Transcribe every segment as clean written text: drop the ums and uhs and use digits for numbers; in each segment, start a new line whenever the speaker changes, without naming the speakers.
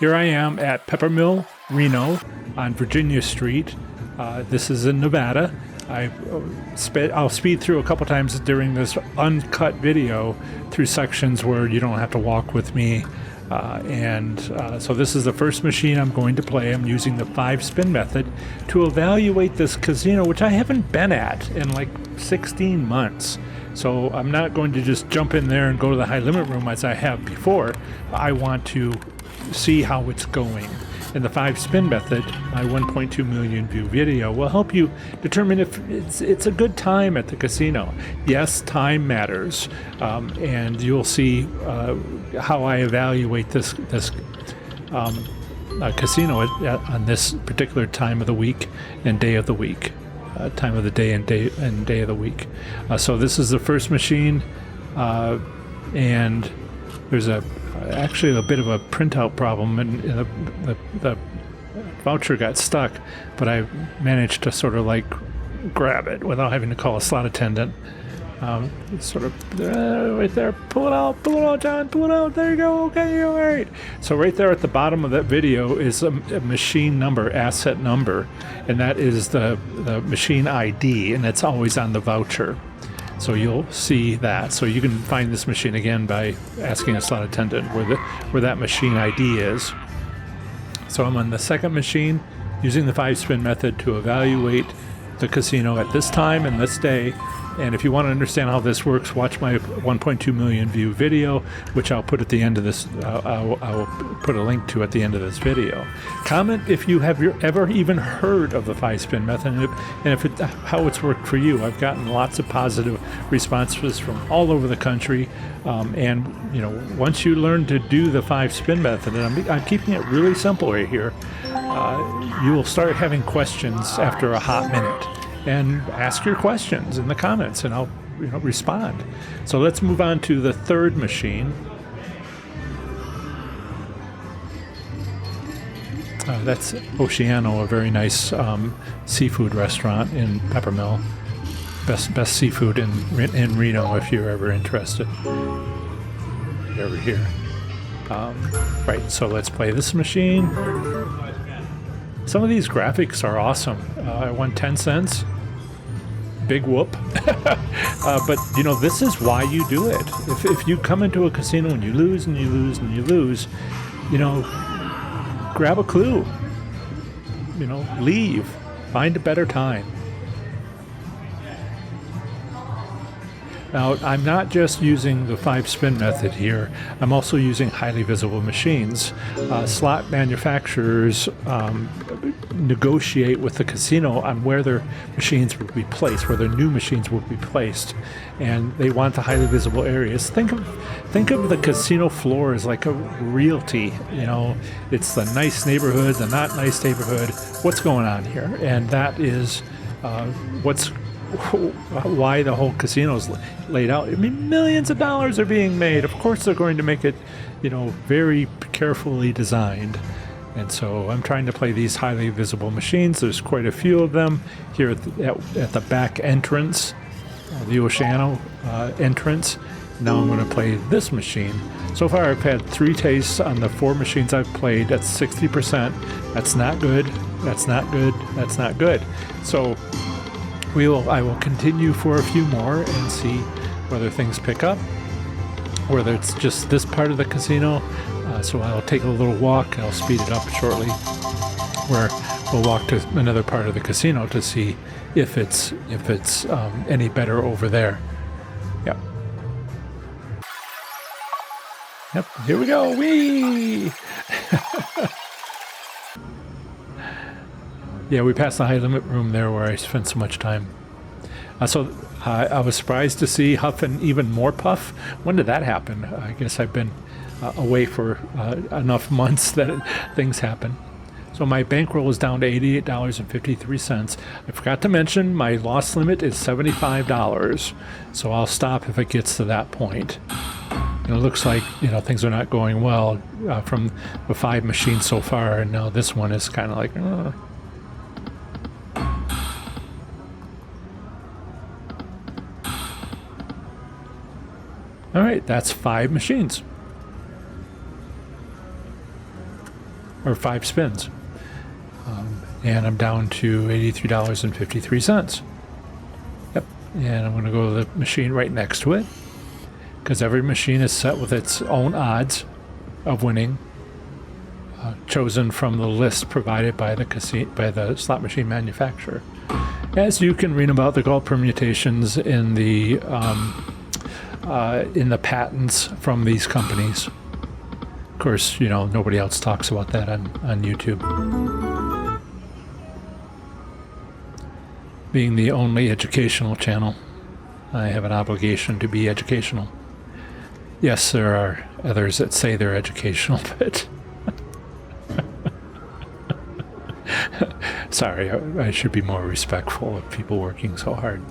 Here I am at Peppermill, Reno, on Virginia Street. This is in Nevada. I'll speed through a couple times during this uncut video through sections where you don't have to walk with me. So this is the first machine I'm going to play. I'm using the 5-spin method to evaluate this casino, which I haven't been at in like 16 months. So I'm not going to just jump in there and go to the high limit room as I have before. I want to see how it's going. And the 5-spin method, my 1.2 million view video, will help you determine if it's a good time at the casino. Yes, time matters, and you'll see how I evaluate this casino on this particular time of the week and day of the week. Time of the day and day of the week. So this is the first machine, and there's actually a bit of a printout problem, and the voucher got stuck, but I managed to sort of like grab it without having to call a slot attendant. Sort of right there. Pull it out, John. Pull it out. There you go. Okay, you're all right. So right there at the bottom of that video is a machine number, asset number, and that is the machine ID, and it's always on the voucher. So you'll see that. So you can find this machine again by asking a slot attendant where that machine ID is. So I'm on the second machine using the 5-spin method to evaluate the casino at this time and this day. And if you want to understand how this works, watch my 1.2 million view video, which I'll put at the end of this. I'll put a link to at the end of this video. Comment if you have ever even heard of the 5-spin method and how it's worked for you. I've gotten lots of positive responses from all over the country. And you know, once you learn to do the 5-spin method, and I'm keeping it really simple right here, you will start having questions after a hot minute. And ask your questions in the comments, and I'll respond. So let's move on to the third machine. That's Oceano, a very nice seafood restaurant in Peppermill. Best seafood in Reno if you're ever interested. Over here. Right, so let's play this machine. Some of these graphics are awesome. I won 10 cents. Big whoop. But, you know, this is why you do it. If you come into a casino and you lose and you lose and you lose, you know, grab a clue. You know, leave. Find a better time. Now, I'm not just using the 5-spin method here. I'm also using highly visible machines. Slot manufacturers negotiate with the casino on where their machines will be placed, where their new machines will be placed, and they want the highly visible areas. Think of the casino floor as like a realty. You know, it's the nice neighborhood, the not nice neighborhood. What's going on here? And that is why the whole casino is laid out. I mean, millions of dollars are being made. Of course they're going to make it, you know, very carefully designed. And so I'm trying to play these highly visible machines. There's quite a few of them here at the back entrance, the Oceano entrance. Now I'm going to play this machine. So far I've had 3 tastes on the 4 machines I've played. That's 60%. That's not good. That's not good. That's not good. So I will continue for a few more and see whether things pick up, whether it's just this part of the casino. So I'll take a little walk. I'll speed it up shortly, where we'll walk to another part of the casino to see if it's any better over there. Yep. Yep. Here we go. Whee! Yeah, we passed the high limit room there where I spent so much time. So I was surprised to see Huff and even more Puff. When did that happen? I guess I've been away for enough months that things happen. So my bankroll is down to $88.53. I forgot to mention my loss limit is $75. So I'll stop if it gets to that point. And it looks like, you know, things are not going well from the 5 machines so far, and now this one is kind of like, All right, that's 5 machines. or 5 spins. And I'm down to $83.53. Yep. And I'm going to go to the machine right next to it, because every machine is set with its own odds of winning, chosen from the list provided by the slot machine manufacturer. As you can read about the gold permutations in the patents from these companies. Of course, you know, nobody else talks about that on YouTube. Being the only educational channel, I have an obligation to be educational. Yes, there are others that say they're educational, but sorry, I should be more respectful of people working so hard.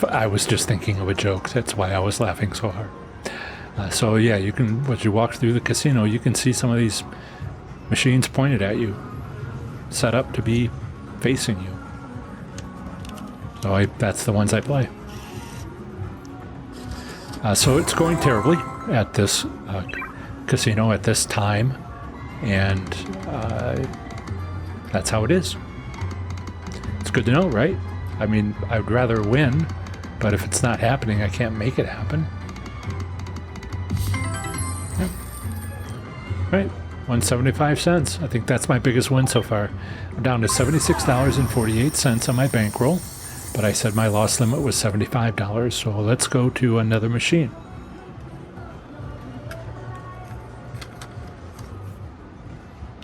I was just thinking of a joke. That's why I was laughing so hard. So yeah, you can, as you walk through the casino, you can see some of these machines pointed at you, set up to be facing you. So that's the ones I play. So it's going terribly at this casino at this time, and that's how it is. It's good to know, right? I mean, I'd rather win, but if it's not happening, I can't make it happen. Yeah. Right, 175 cents. I think that's my biggest win so far. I'm down to $76.48 on my bankroll, but I said my loss limit was $75, so let's go to another machine.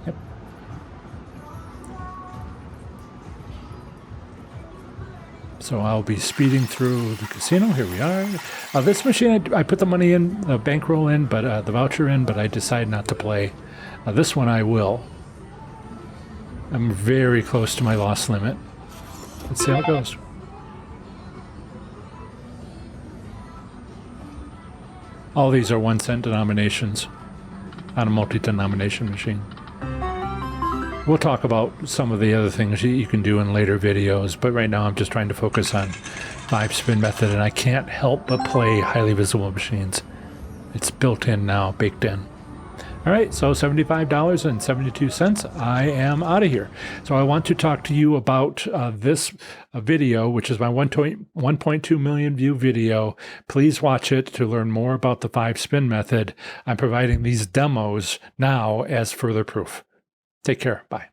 Yep. So I'll be speeding through the casino. Here we are. This machine, I put the money in, the bankroll in, but the voucher in, but I decided not to play. This one I will. I'm very close to my loss limit. Let's see how it goes. All these are 1 cent denominations on a multi-denomination machine. We'll talk about some of the other things you can do in later videos, but right now I'm just trying to focus on 5-spin method, and I can't help but play highly visible machines. It's built in now, baked in. All right, so $75.72. I am out of here. So I want to talk to you about this video, which is my 1.2 million view video. Please watch it to learn more about the 5-spin method. I'm providing these demos now as further proof. Take care. Bye.